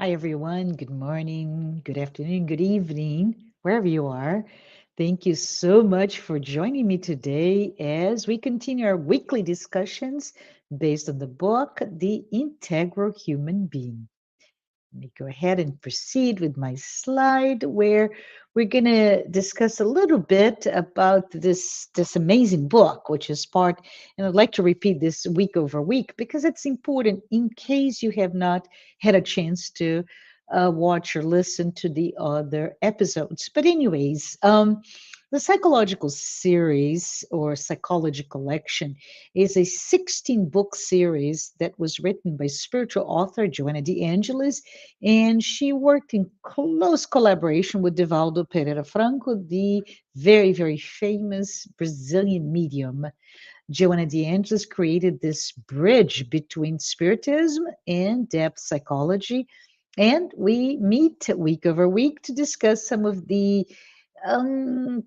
Hi, everyone. Good morning, good afternoon, good evening, wherever you are. Thank you so much for joining me today as we continue our weekly discussions based on the book, The Integral Human Being. Let me go ahead and proceed with my slide where we're going to discuss a little bit about this amazing book, which is part, and I'd like to repeat this week over week because it's important in case you have not had a chance to watch or listen to the other episodes. But, anyways, the psychological series or psychology collection is a 16-book series that was written by spiritual author Joanna de Angelis, and she worked in close collaboration with Divaldo Pereira Franco, the very, very famous Brazilian medium. Joanna de Angelis created this bridge between spiritism and depth psychology. And we meet week over week to discuss some of the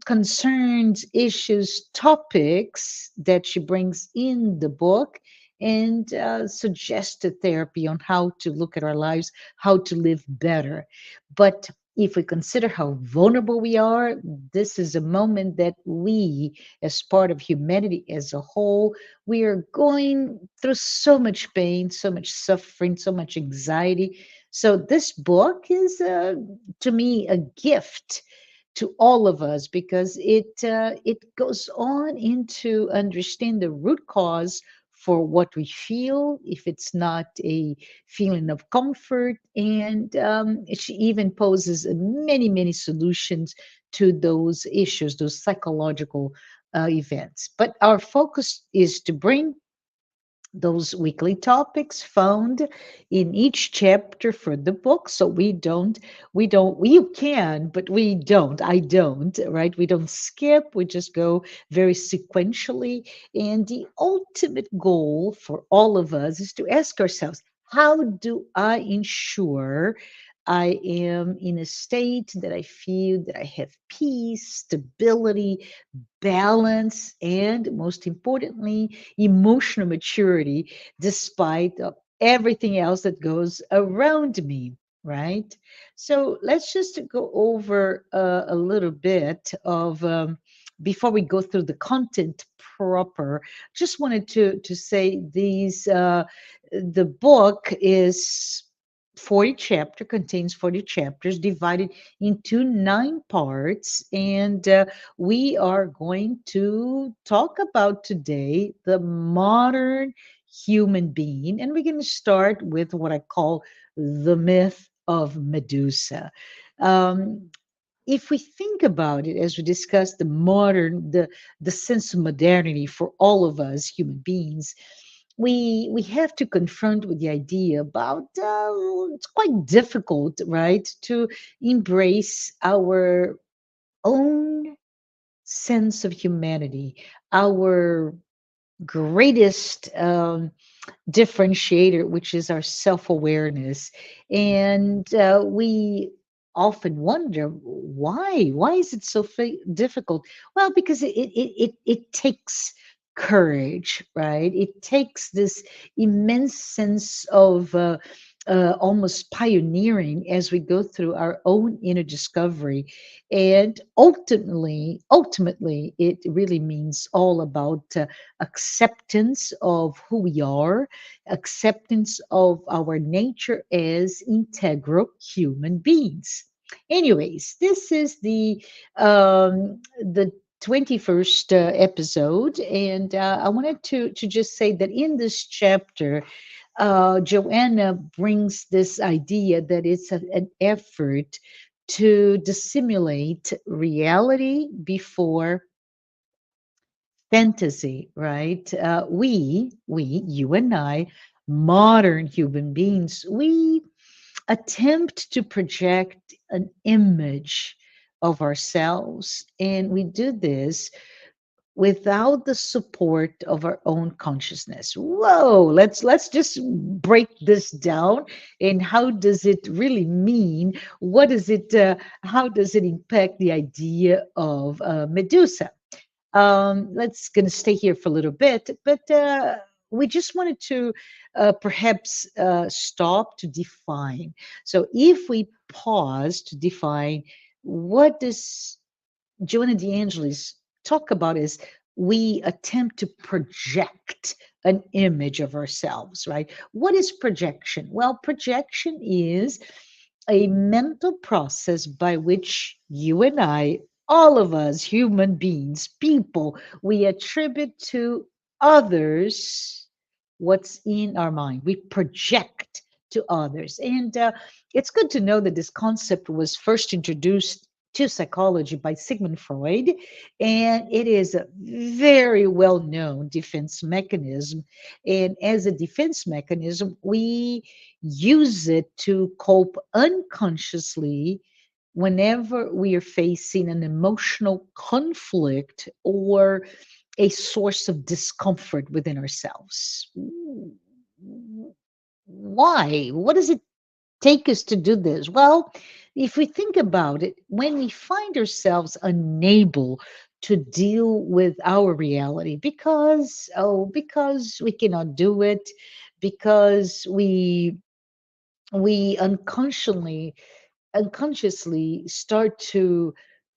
concerns, issues, topics that she brings in the book and suggested therapy on how to look at our lives, how to live better. But if we consider how vulnerable we are, this is a moment that we, as part of humanity as a whole, we are going through so much pain, so much suffering, so much anxiety. So, this book is, to me, a gift to all of us because it goes on into understand the root cause for what we feel if it's not a feeling of comfort, and she even poses many solutions to those issues, those psychological events. But our focus is to bring those weekly topics found in each chapter for the book, so we can, but we don't, I don't, right? We don't skip, we just go very sequentially. And the ultimate goal for all of us is to ask ourselves, how do I ensure I am in a state that I feel that I have peace, stability, balance, and most importantly, emotional maturity, despite of everything else that goes around me, right? So let's just go over a little bit of before we go through the content proper. Just wanted to say these the book is 40 chapter contains 40 chapters divided into 9 parts, and we are going to talk about today the modern human being. And we're going to start with what I call the myth of Medusa. Um, if we think about it, as we discussed, the sense of modernity for all of us human beings, we have to confront with the idea about it's quite difficult, right, to embrace our own sense of humanity, our greatest differentiator, which is our self awareness. And we often wonder why is it so difficult? Well, because it takes courage, right? It takes this immense sense of almost pioneering as we go through our own inner discovery. And ultimately it really means all about acceptance of who we are, acceptance of our nature as integral human beings. Anyways, this is the 21st episode, and I wanted to just say that in this chapter, Joanna brings this idea that it's an effort to dissimulate reality before fantasy, right? You and I, modern human beings, we attempt to project an image of ourselves, and we do this without the support of our own consciousness. Whoa, let's just break this down. And how does it really mean? What is it? How does it impact the idea of Medusa? Let's gonna stay here for a little bit, but we just wanted to perhaps stop to define. So if we pause to define, what does Joanna de Angelis talk about is we attempt to project an image of ourselves, right? What is projection? Well, projection is a mental process by which you and I, all of us, human beings, people, we attribute to others what's in our mind. We project to others. And it's good to know that this concept was first introduced to psychology by Sigmund Freud, and it is a very well known defense mechanism. And as a defense mechanism, we use it to cope unconsciously whenever we are facing an emotional conflict or a source of discomfort within ourselves. Why? What does it take us to do this? Well, if we think about it, when we find ourselves unable to deal with our reality because we cannot do it, because we unconsciously start to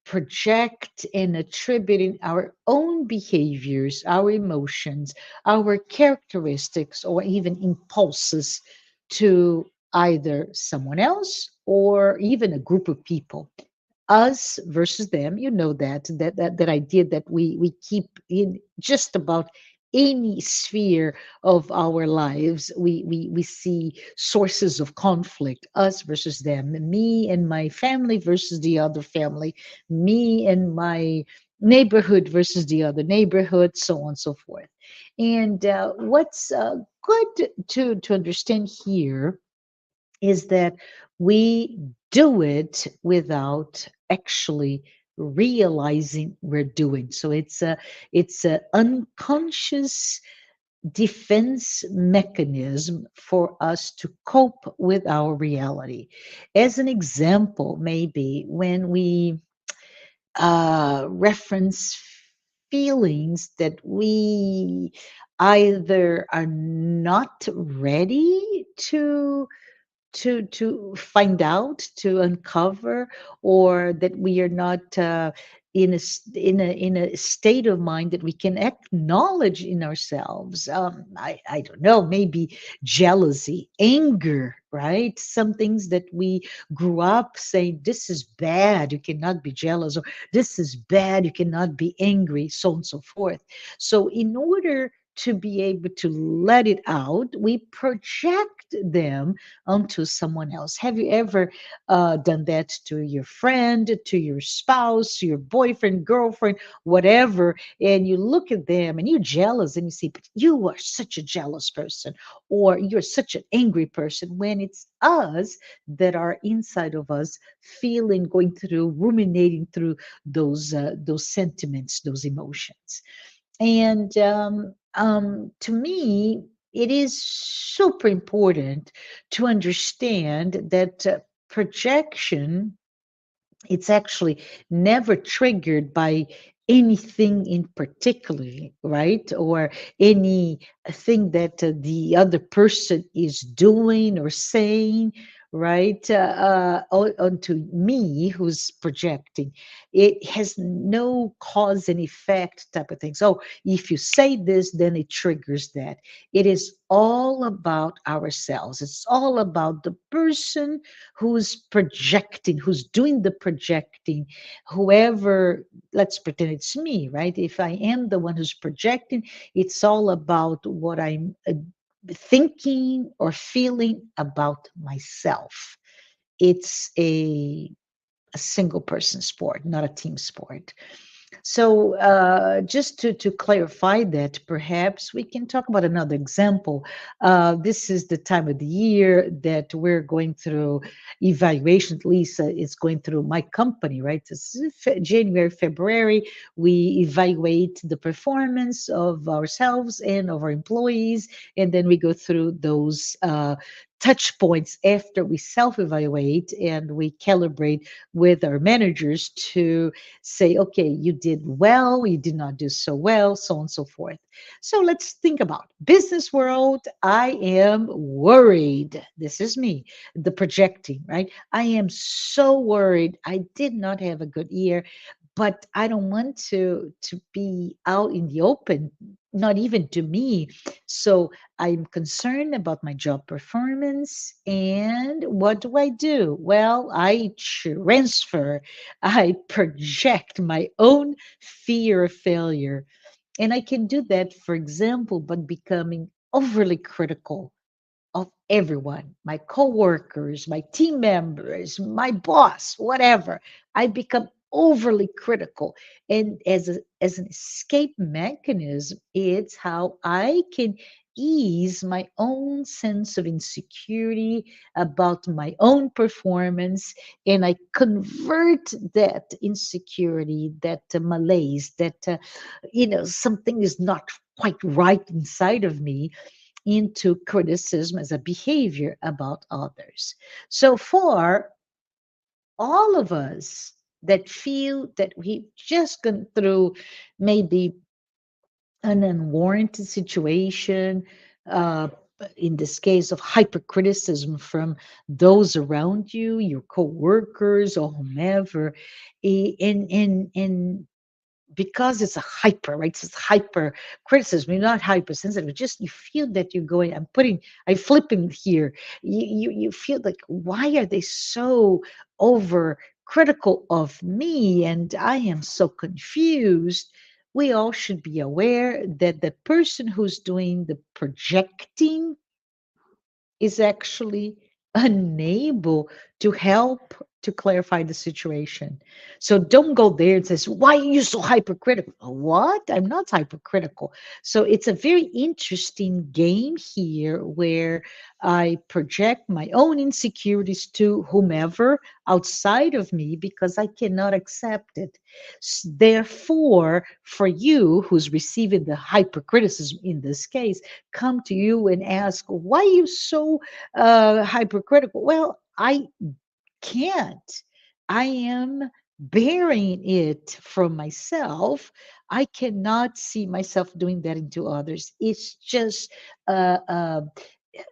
project and attributing our own behaviors, our emotions, our characteristics, or even impulses to either someone else or even a group of people. Us versus them, you know, that idea that we keep in just about any sphere of our lives. We see sources of conflict, us versus them, me and my family versus the other family, me and my neighborhood versus the other neighborhood, so on and so forth. And what's good to understand here is that we do it without actually realizing we're doing. So it's a unconscious defense mechanism for us to cope with our reality. As an example, maybe when we reference feelings that we either are not ready to find out, to uncover, or that we are not in a state of mind that we can acknowledge in ourselves. I don't know, maybe jealousy, anger, right? Some things that we grew up saying, this is bad, you cannot be jealous, or this is bad, you cannot be angry, so on and so forth. So in order to be able to let it out, we project them onto someone else. Have you ever done that to your friend, to your spouse, to your boyfriend, girlfriend, whatever? And you look at them and you're jealous and you say, but you are such a jealous person, or you're such an angry person, when it's us that are inside of us feeling, going through, ruminating through those sentiments, those emotions. And to me, it is super important to understand that projection, it's actually never triggered by anything in particular, right? Or anything that the other person is doing or saying, right? Onto me who's projecting. It has no cause and effect type of thing. So if you say this, then it triggers that. It is all about ourselves. It's all about the person who's projecting, who's doing the projecting, whoever, let's pretend it's me, right? If I am the one who's projecting, it's all about what I'm thinking or feeling about myself. It's a single person sport, not a team sport. So, just to clarify that, perhaps we can talk about another example. This is the time of the year that we're going through evaluation. At least it's going through my company, right? This is January, February. We evaluate the performance of ourselves and of our employees, and then we go through those touch points after we self evaluate and we calibrate with our managers to say, okay, you did well, you did not do so well, so on and so forth. So let's think about business world. I am worried. This is me, the projecting, right? I am so worried. I did not have a good year, but I don't want to be out in the open, not even to me. So I'm concerned about my job performance. And what do I do? Well, I transfer, I project my own fear of failure. And I can do that, for example, by becoming overly critical of everyone, my coworkers, my team members, my boss, whatever. I become overly critical. And as an escape mechanism, it's how I can ease my own sense of insecurity about my own performance. And I convert that insecurity, that malaise, that, something is not quite right inside of me, into criticism as a behavior about others. So, for all of us that feel that we've just gone through maybe an unwarranted situation, uh, in this case of hypercriticism from those around you, your co-workers or whomever, and because it's a hyper, right? It's hyper criticism. You're not hypersensitive. Just you feel that you're going. I'm flipping here. You feel like, why are they so over critical of me? And I am so confused. We all should be aware that the person who's doing the projecting is actually unable to help to clarify the situation. So don't go there and says, why are you so hypercritical? What? I'm not hypercritical. So it's a very interesting game here where I project my own insecurities to whomever outside of me because I cannot accept it. Therefore, for you who's receiving the hypercriticism in this case, come to you and ask, why are you so hypercritical? Well, I can't. I am bearing it from myself. I cannot see myself doing that into others. It's just uh, uh,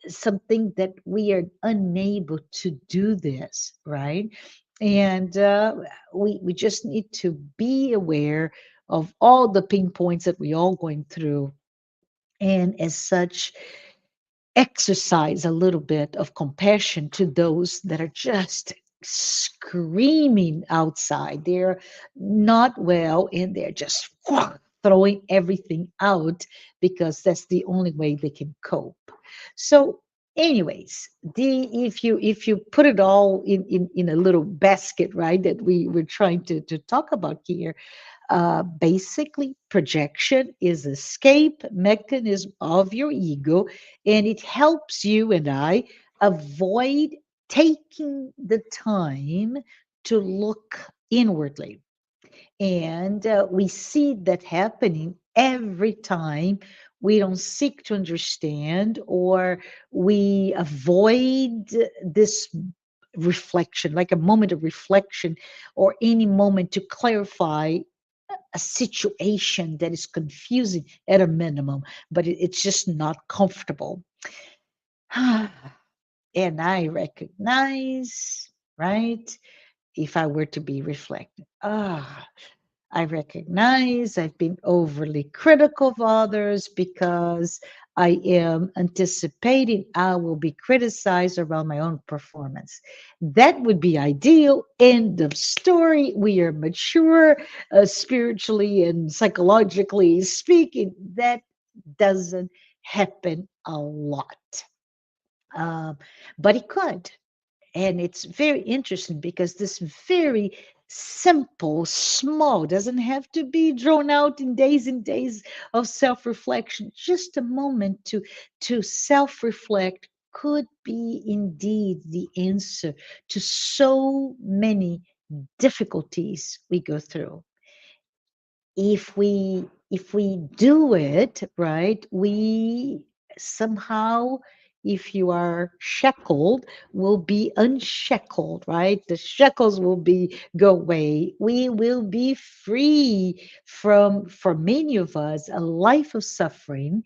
something that we are unable to do this, right? And we just need to be aware of all the pain points that we all going through, and as such exercise a little bit of compassion to those that are just screaming outside. They're not well and they're just throwing everything out because that's the only way they can cope. So, anyways, the if you put it all in a little basket, right, that we were trying to talk about here, basically, projection is escape mechanism of your ego, and it helps you and I avoid taking the time to look inwardly. And we see that happening every time we don't seek to understand, or we avoid this reflection, like a moment of reflection or any moment to clarify a situation that is confusing at a minimum, but it's just not comfortable. And I recognize, right? If I were to be reflective, I recognize I've been overly critical of others because I am anticipating I will be criticized around my own performance. That would be ideal. End of story. We are mature, spiritually and psychologically speaking. That doesn't happen a lot. Um, but it could. And it's very interesting because this very simple, small, doesn't have to be drawn out in days and days of self-reflection. Just a moment to self-reflect could be indeed the answer to so many difficulties we go through. If we do it right, we somehow If you are shackled, will be unshackled, right? The shackles will be go away. We will be free from, for many of us, a life of suffering,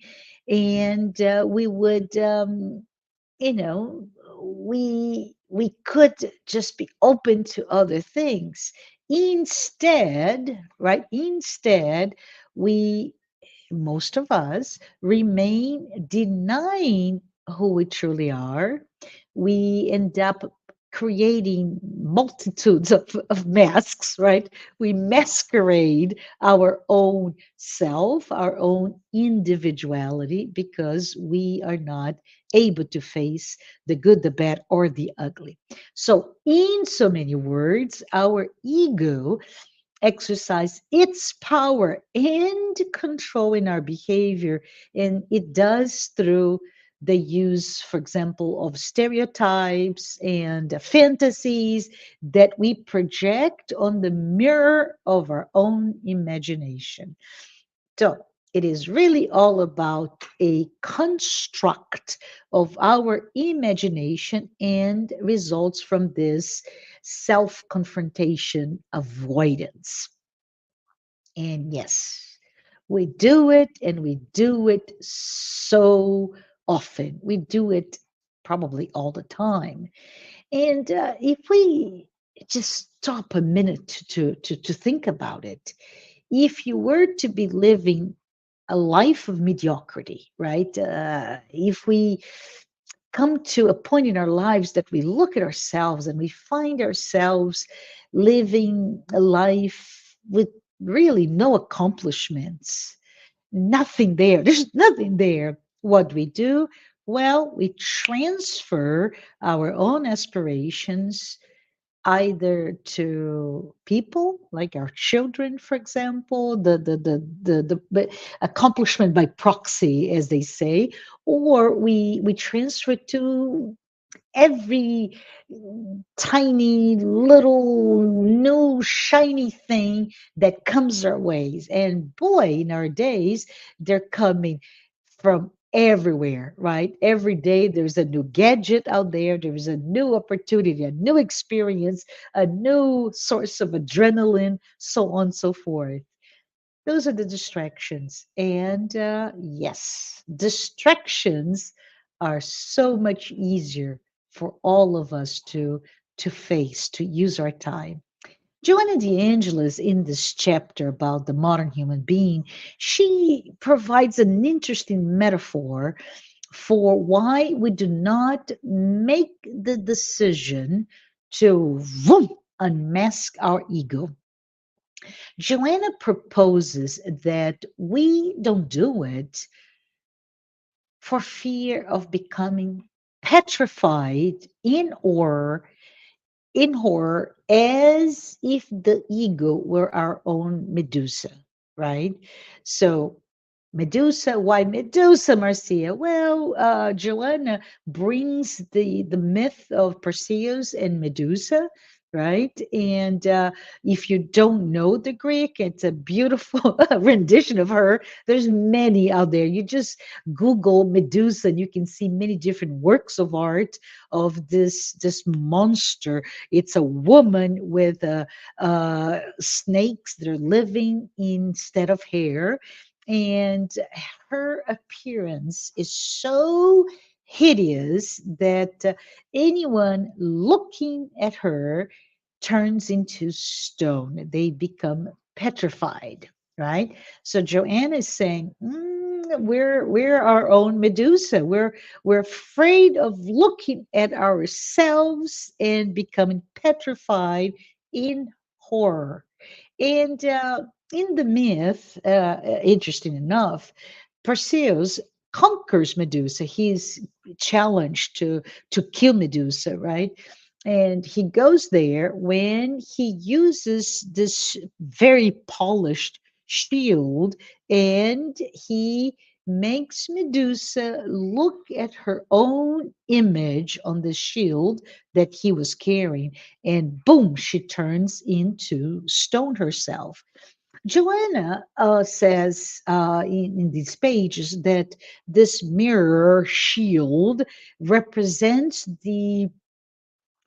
and we would, you know, we could just be open to other things. Instead, right? Instead, we, most of us, remain denying who we truly are. We end up creating multitudes of masks, right? We masquerade our own self, our own individuality, because we are not able to face the good, the bad, or the ugly. So, in so many words, our ego exercise its power and control in our behavior. And it does through the use, for example, of stereotypes and fantasies that we project on the mirror of our own imagination. So it is really all about a construct of our imagination and results from this self confrontation avoidance. And yes, we do it, and we do it so often. We do it probably all the time. And if we just stop a minute to think about it, if you were to be living a life of mediocrity, right? If we come to a point in our lives that we look at ourselves and we find ourselves living a life with really no accomplishments, nothing there, there's nothing there. What we do? Well, we transfer our own aspirations either to people like our children, for example, the accomplishment by proxy, as they say, or we transfer it to every tiny little new shiny thing that comes our ways. And boy, in our days, they're coming from everywhere, right? Every day there's a new gadget out there, there's a new opportunity, a new experience, a new source of adrenaline, so on and so forth. Those are the distractions. And yes, distractions are so much easier for all of us to face, to use our time. Joanna de Angelis, in this chapter about the modern human being, she provides an interesting metaphor for why we do not make the decision to vroom, unmask our ego. Joanna proposes that we don't do it for fear of becoming petrified in horror, as if the ego were our own Medusa, right? So Medusa, why Medusa, Marcia? Well, Joanna brings the myth of Perseus and Medusa, right? And if you don't know the Greek, it's a beautiful rendition of her. There's many out there. You just Google Medusa, and you can see many different works of art of this monster. It's a woman with snakes that are living instead of hair, and her appearance is so hideous that anyone looking at her turns into stone. They become petrified, right? So Joanne is saying, we're our own Medusa. We're afraid of looking at ourselves and becoming petrified in horror. And in the myth, interesting enough, Perseus conquers Medusa. He's challenged to kill Medusa, right? And he goes there when he uses this very polished shield, and he makes Medusa look at her own image on the shield that he was carrying, and boom, she turns into stone herself. Joanna says in these pages that this mirror shield represents the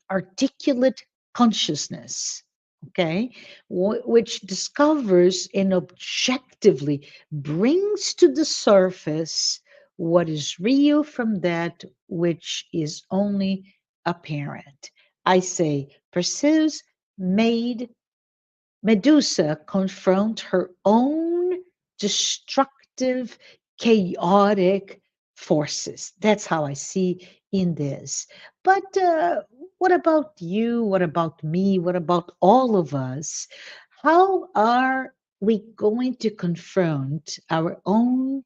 articulate consciousness, okay, which discovers and objectively brings to the surface what is real from that which is only apparent. I say, Perseus made Medusa confront her own destructive, chaotic forces. That's how I see in this. But what about you? What about me? What about all of us? How are we going to confront our own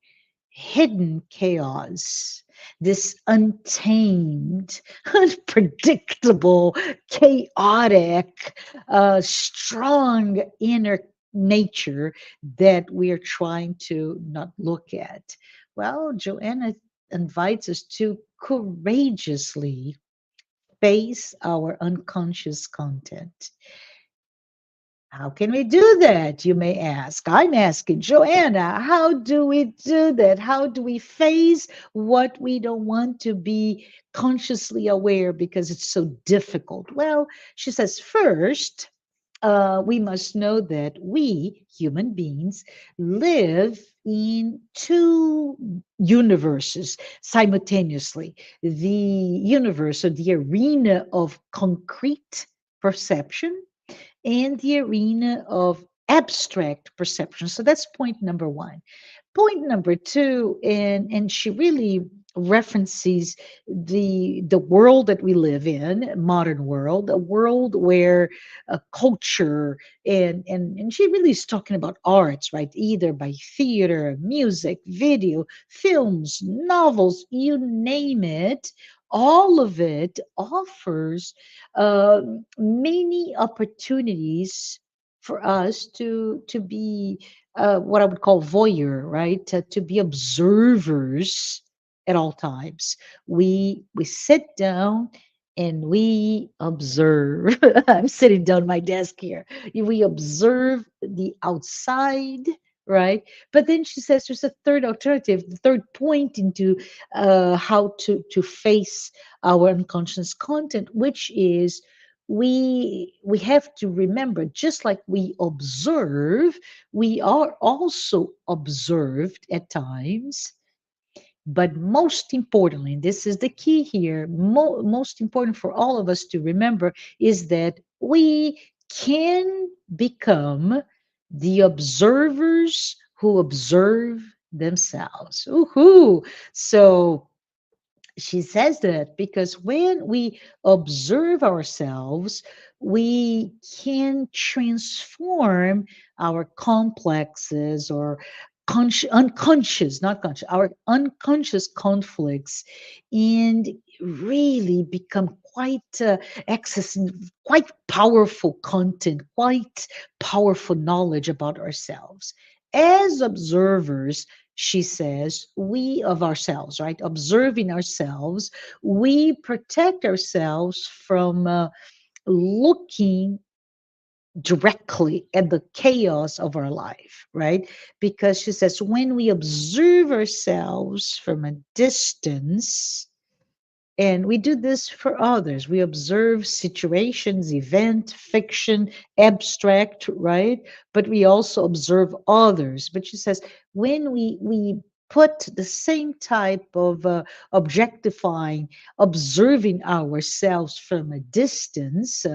hidden chaos, this untamed, unpredictable, chaotic, strong inner nature that we are trying to not look at? Well, Joanna invites us to courageously face our unconscious content. How can we do that, you may ask? I'm asking Joanna, how do we do that? How do we face what we don't want to be consciously aware because it's so difficult? Well, she says, first, we must know that we, human beings, live in two universes simultaneously: the universe or the arena of concrete perception and the arena of abstract perception. So that's point number one. Point number two, and she really references the world that we live in, modern world, a world where culture and she really is talking about arts, right? Either by theater, music, video, films, novels, you name it. All of it offers uh, many opportunities for us to be what I would call voyeur, right? To be observers at all times. We sit down and we observe. I'm sitting down at my desk here. We observe the outside, right? But then she says there's a third alternative, the third point into how to face our unconscious content, which is we have to remember, just like we observe, we are also observed at times. But most importantly, this is the key here, most important for all of us to remember is that we can become the observers who observe themselves. Ooh, so she says that because when we observe ourselves, we can transform our complexes or unconscious, not conscious, our unconscious conflicts and really become quite accessing quite powerful content, quite powerful knowledge about ourselves. As observers, she says, we of ourselves, right? Observing ourselves, we protect ourselves from looking directly at the chaos of our life, right? Because she says, when we observe ourselves from a distance, and we do this for others. We observe situations, event, fiction, abstract, right? But we also observe others. But she says when we put the same type of objectifying, observing ourselves from a distance,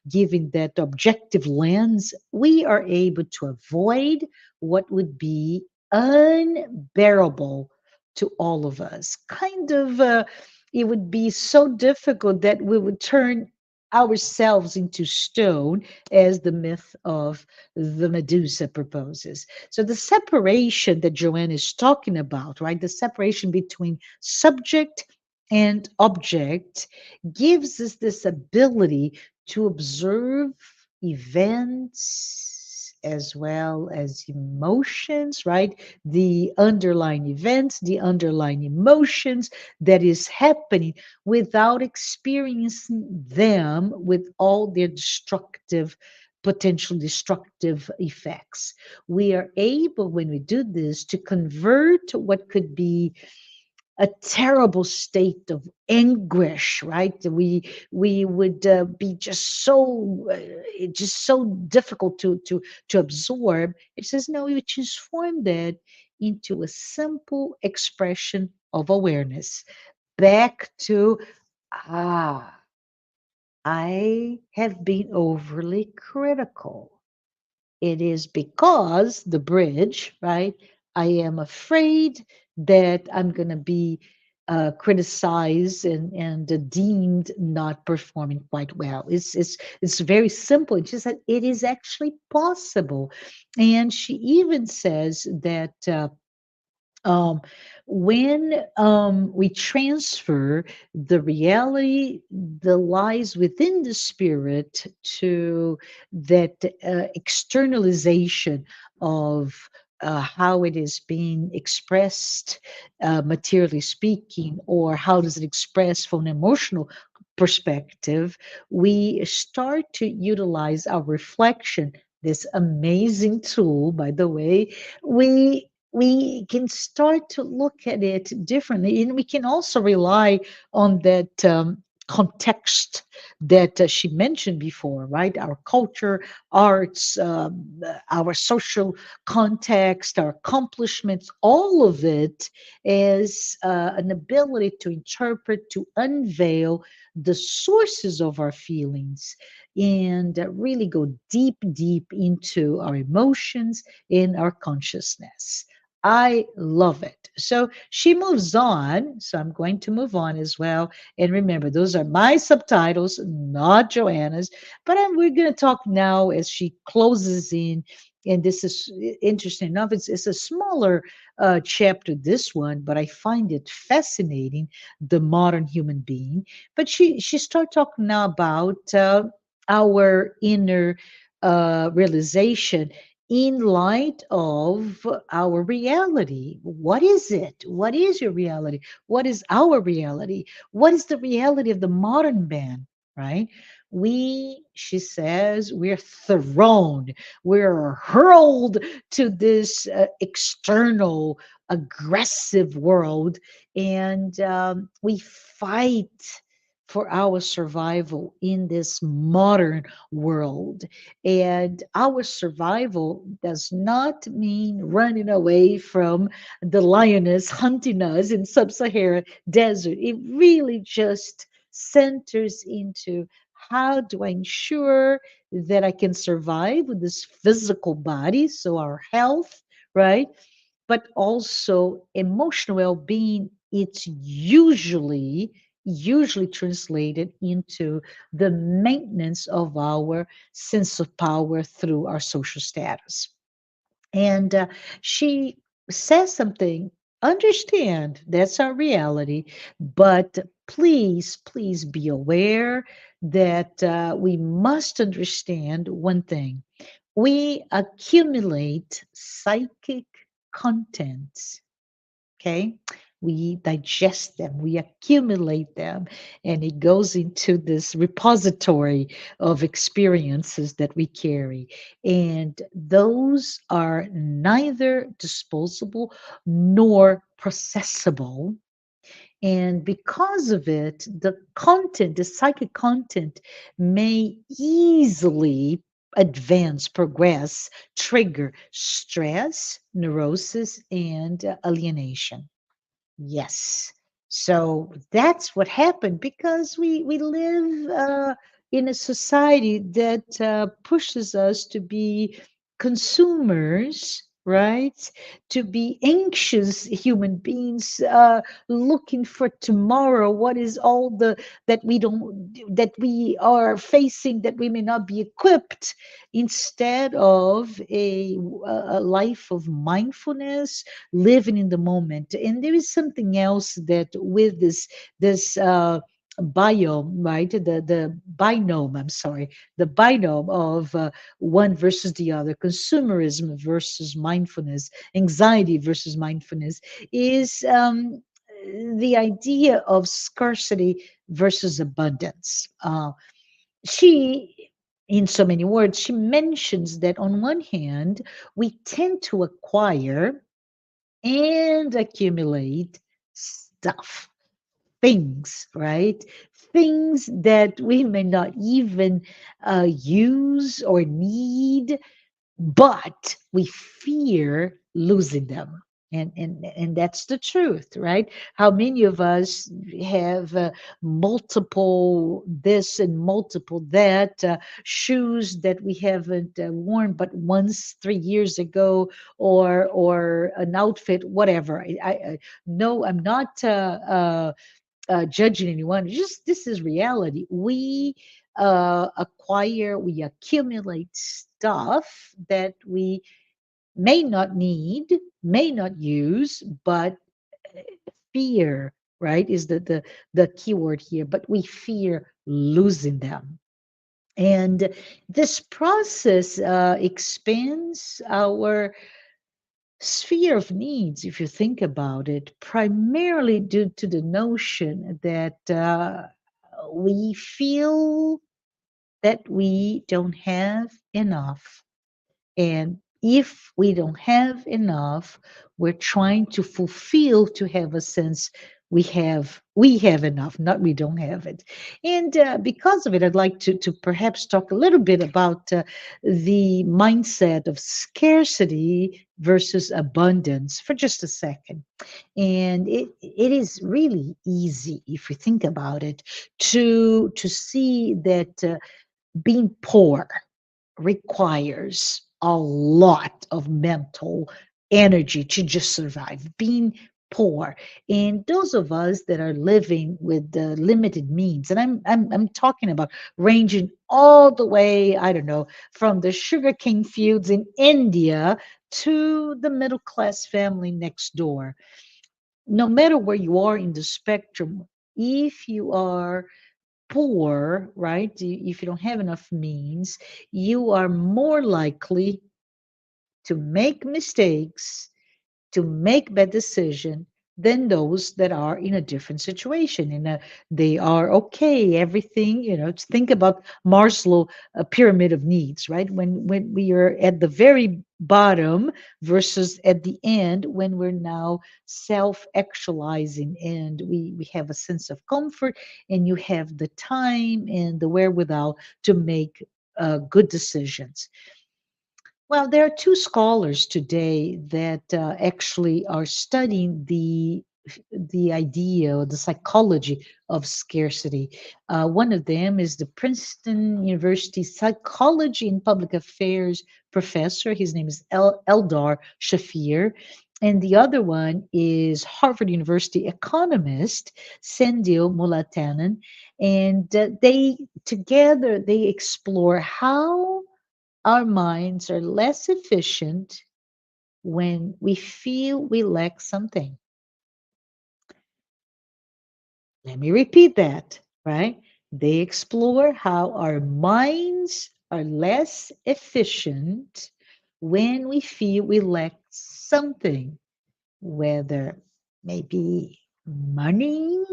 giving that objective lens, we are able to avoid what would be unbearable to all of us. Kind of it would be so difficult that we would turn ourselves into stone, as the myth of the Medusa proposes. So, the separation that Joanne is talking about, right, the separation between subject and object, gives us this ability to observe events as well as emotions, right? The underlying events, the underlying emotions that is happening without experiencing them with all their destructive potential destructive effects. We are able, when we do this, to convert what could be a terrible state of anguish, right? We would be just so difficult to absorb. It says no, you transform that into a simple expression of awareness. Back to ah, I have been overly critical. It is because the bridge, right? I am afraid that I'm going to be criticized and deemed not performing quite well. It's very simple. It's just that it is actually possible, and she even says that. Um, when we transfer the reality that lies within the spirit to that externalization of how it is being expressed, materially speaking, or how does it express from an emotional perspective, we start to utilize our reflection, this amazing tool, by the way. We can start to look at it differently, and we can also rely on that context that she mentioned before, right? Our culture, arts, our social context, our accomplishments, all of it is an ability to interpret, to unveil the sources of our feelings, and really go deep, deep into our emotions in our consciousness. I love it. So she moves on. So I'm going to move on as well. And remember, those are my subtitles, not Joanna's. But we're going to talk now as she closes in. And this is interesting enough. It's a smaller chapter, this one, but I find it fascinating, the modern human being. But she started talking now about our inner realization in light of our reality. What is it? What is your reality? What is our reality? What is the reality of the modern man, right? She says, we're thrown, we're hurled to this external, aggressive world, and we fight for our survival in this modern world. And our survival does not mean running away from the lioness hunting us in sub-Saharan desert. It really just centers into how do I ensure that I can survive with this physical body, so our health, right? But also emotional well-being. It's usually translated into the maintenance of our sense of power through our social status. And she says something, understand that's our reality, but please be aware that we must understand one thing. We accumulate psychic contents. Okay, we digest them, we accumulate them, and it goes into this repository of experiences that we carry. And those are neither disposable nor processable. And because of it, the content, the psychic content, may easily advance, progress, trigger stress, neurosis, and alienation. Yes. So that's what happened because we live in a society that pushes us to be consumers, right? To be anxious human beings, looking for tomorrow. What is all the that we are facing that we may not be equipped, instead of a life of mindfulness, living in the moment. And there is something else that with this biome, right? The binome, I'm sorry, the binome of one versus the other, consumerism versus mindfulness, anxiety versus mindfulness, is the idea of scarcity versus abundance. She In so many words, she mentions that on one hand, we tend to acquire and accumulate stuff, things, right? Things that we may not even use or need, but we fear losing them. And that's the truth, right? How many of us have multiple this and multiple that, shoes that we haven't worn but once 3 years ago, or an outfit, whatever. No, I'm not judging anyone. Just this is reality. We acquire, we accumulate stuff that we may not need, may not use, but fear, right, is the key word here. But we fear losing them. And this process expands our sphere of needs, if you think about it, primarily due to the notion that we feel that we don't have enough. And if we don't have enough, we're trying to fulfill to have a sense we have enough, not we don't have it. And because of it, I'd like to perhaps talk a little bit about the mindset of scarcity versus abundance for just a second. And it is really easy, if you think about it, to see that being poor requires a lot of mental energy to just survive. Being poor, and those of us that are living with the limited means, and I'm talking about ranging all the way, I don't know, from the sugarcane fields in India to the middle class family next door. No matter where you are in the spectrum, if you are poor, right? If you don't have enough means, you are more likely to make mistakes, to make bad decision than those that are in a different situation. And they are okay. Everything, to think about Maslow, a pyramid of needs, right? When we are at the very bottom versus at the end, when we're now self-actualizing and we have a sense of comfort, and you have the time and the wherewithal to make good decisions. Well, there are two scholars today that actually are studying the idea or the psychology of scarcity. One of them is the Princeton University Psychology and Public Affairs professor. His name is Eldar Shafir. And the other one is Harvard University economist Sendil Mulatanen. And they together they explore how our minds are less efficient when we feel we lack something. Let me repeat that, right? They explore how our minds are less efficient when we feel we lack something, whether maybe money,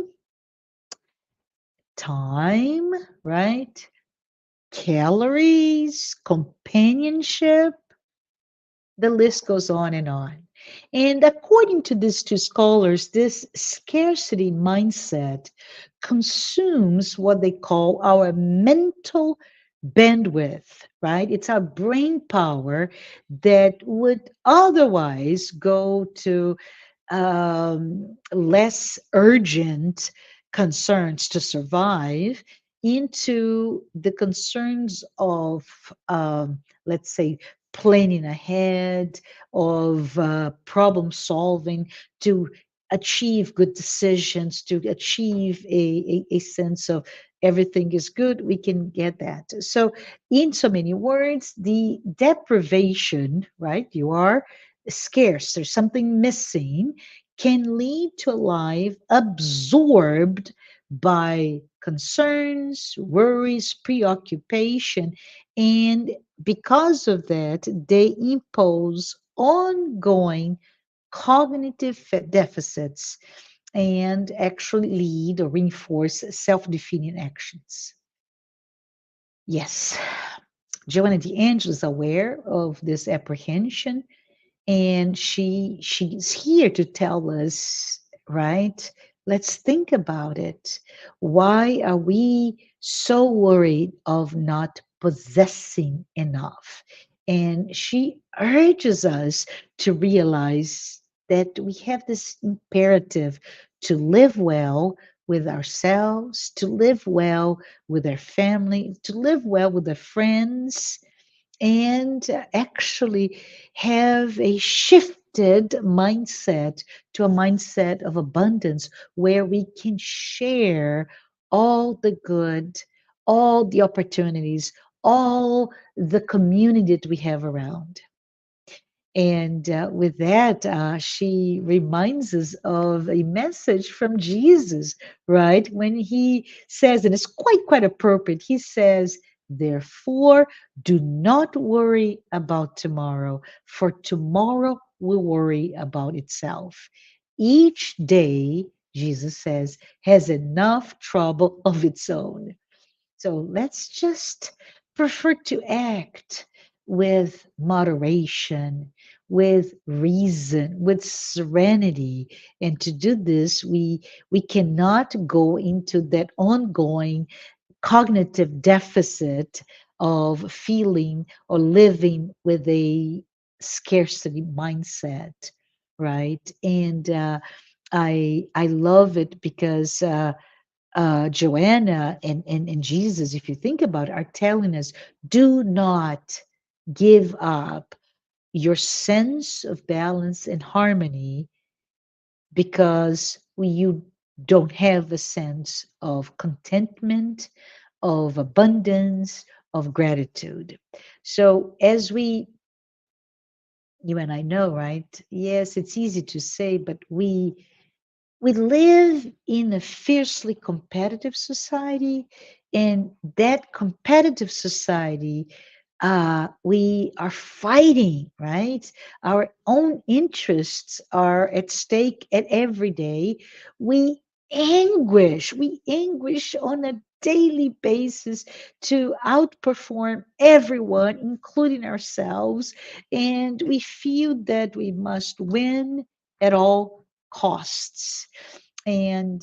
time, right? Calories, companionship, the list goes on and on. And according to these two scholars, this scarcity mindset consumes what they call our mental bandwidth, right? It's our brain power that would otherwise go to less urgent concerns to survive into the concerns of, let's say, planning ahead, of problem solving, to achieve good decisions, to achieve a sense of everything is good, we can get that. So, in so many words, the deprivation, right? You are scarce, there's something missing, can lead to a life absorbed by concerns, worries, preoccupation. And because of that, they impose ongoing cognitive deficits and actually lead or reinforce self defeating actions. Yes. Joanna de Angelis is aware of this apprehension, and she's here to tell us, right? Let's think about it. Why are we so worried of not possessing enough? And she urges us to realize that we have this imperative to live well with ourselves, to live well with our family, to live well with our friends, and actually have a shifted mindset to a mindset of abundance where we can share all the good, all the opportunities, all the community that we have around. And with that, she reminds us of a message from Jesus, right? When he says, and it's quite appropriate, he says, therefore, do not worry about tomorrow, for tomorrow will worry about itself. Each day, Jesus says, has enough trouble of its own. So let's just prefer to act with moderation, with reason, with serenity. And to do this, we cannot go into that ongoing cognitive deficit of feeling or living with a scarcity mindset, right? And I love it because Joanna and Jesus, if you think about it, are telling us, do not give up your sense of balance and harmony because you don't have a sense of contentment, of abundance, of gratitude. So as you and I know, right? Yes, it's easy to say, but we live in a fiercely competitive society, and that competitive society, we are fighting, right? Our own interests are at stake at every day. We anguish on a daily basis to outperform everyone, including ourselves, and we feel that we must win at all costs. And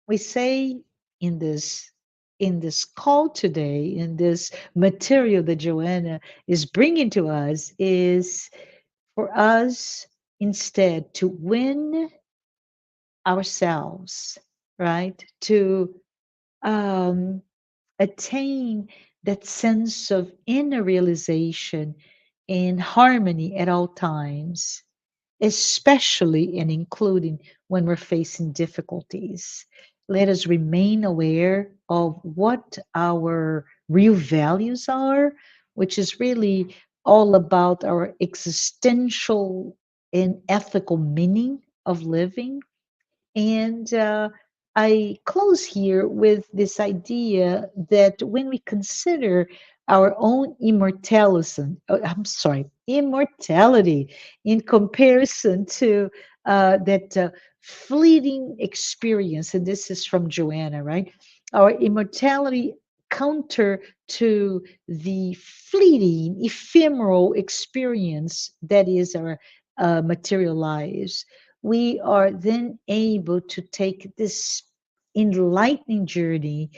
we say in this call today, in this material that Joanna is bringing to us, is for us instead to win ourselves, right? To um, attain that sense of inner realization and harmony at all times, especially and including when we're facing difficulties. Let us remain aware of what our real values are, which is really all about our existential and ethical meaning of living. And I close here with this idea that when we consider our own immortality in comparison to that fleeting experience, and this is from Joanna, right? Our immortality counter to the fleeting, ephemeral experience that is our material lives, we are then able to take this enlightening journey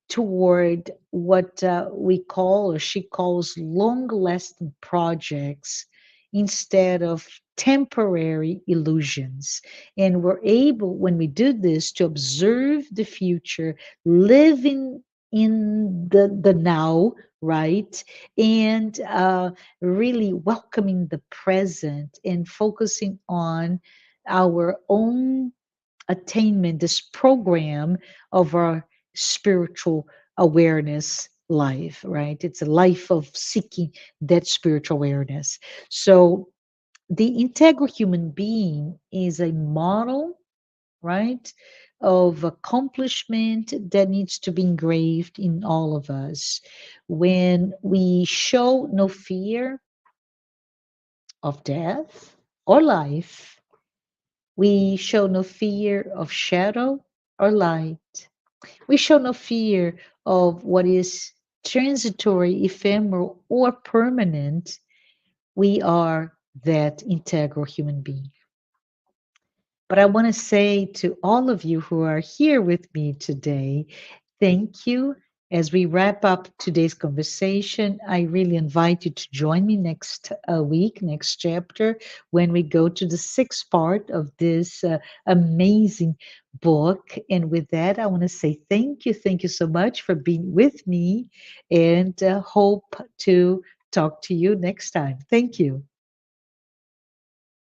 toward what we call, or she calls, long lasting projects instead of temporary illusions. And we're able, when we do this, to observe the future, living in the now, right? And really welcoming the present and focusing on our own attainment, this program of our spiritual awareness life, right? It's a life of seeking that spiritual awareness. So the integral human being is a model, right, of accomplishment that needs to be engraved in all of us. When we show no fear of death or life, we show no fear of shadow or light. We show no fear of what is transitory, ephemeral, or permanent, we are that integral human being. But I want to say to all of you who are here with me today, thank you. As we wrap up today's conversation, I really invite you to join me next week, next chapter, when we go to the sixth part of this amazing book. And with that, I want to say thank you. Thank you so much for being with me, and hope to talk to you next time. Thank you.